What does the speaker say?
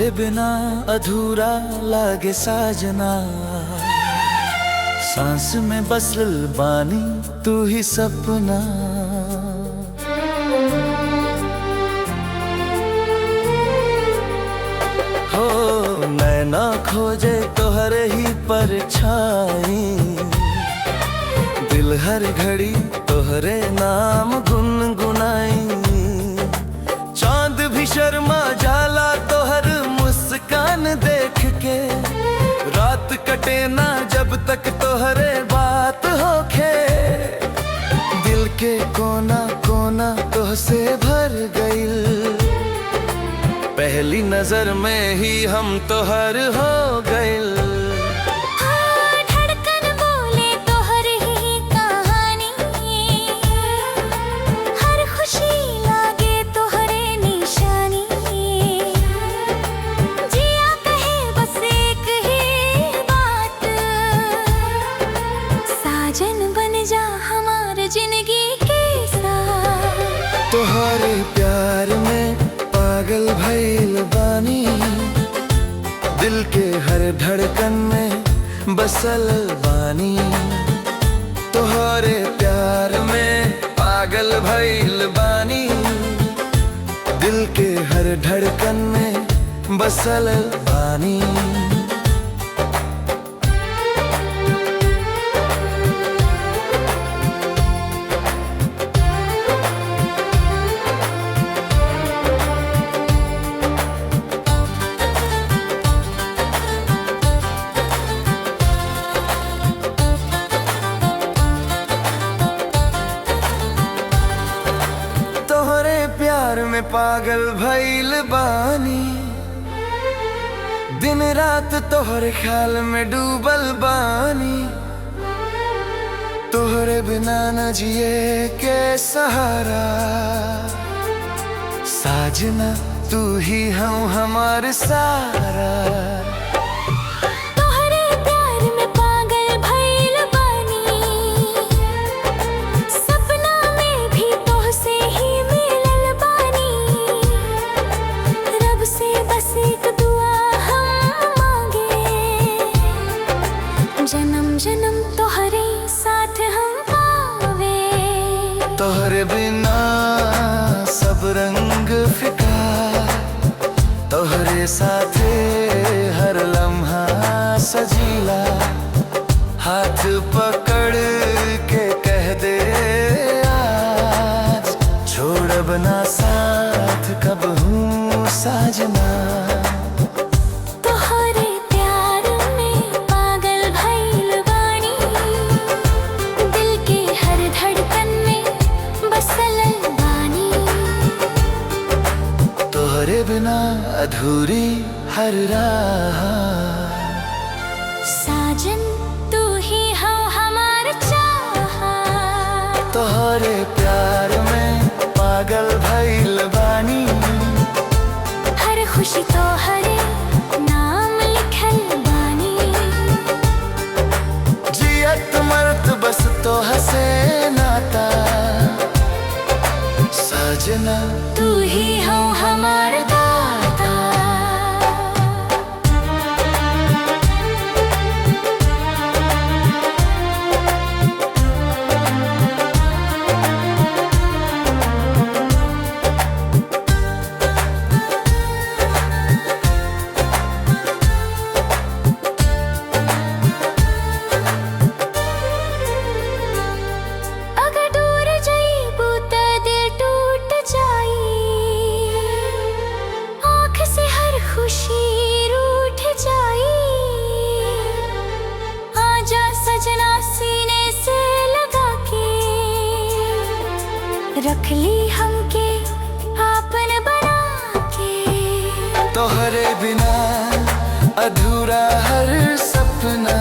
तोहरे बिना अधूरा लागे साजना, सांस में बसल बानी तू ही सपना। हो नैना खोजे तोहरे ही परछाई, दिल हर घड़ी तोहरे नाम गुनगुनाई। चांद भी शर्मा जाला तोहर मुस्कान देख के, रात कटे ना जब तक तोहरे बात होखे। दिल के कोना कोना तोहसे भर गइल, पहली नजर में ही हम तोहर हो गइल। जिंदगी के साथ तोहरे प्यार में पागल भइल बानी, दिल के हर धड़कन में बसल बानी। तोहरे प्यार में पागल भइल बानी, दिल के हर धड़कन में बसल बानी। प्यार में पागल भइल बानी, दिन रात तोहरे ख्याल में डूबल बानी। तोहरे बिना न जिए के सहारा, साजना तू ही हम हमार सारा। जन्म जन्म तोहरे साथ हम पावे, तोहरे बिना सब रंग फिका, तोहरे साथे हर लम्हा सजीला। हाथ पकड़ के कह दे आज, छोड़ब ना साथ कब हूँ साजना। तोहरे बिना अधूरी हर राह, साजन तू ही हो हमार चाह। तोहरे प्यार में पागल भइल बानी, हर खुशी तोहरे नाम लिखल बानी। जियत मरत बस तोह से नाता, साजना तू ही हो हमार दाता। रख ली हमके आपन बना के, तोहरे बिना अधूरा हर सपना।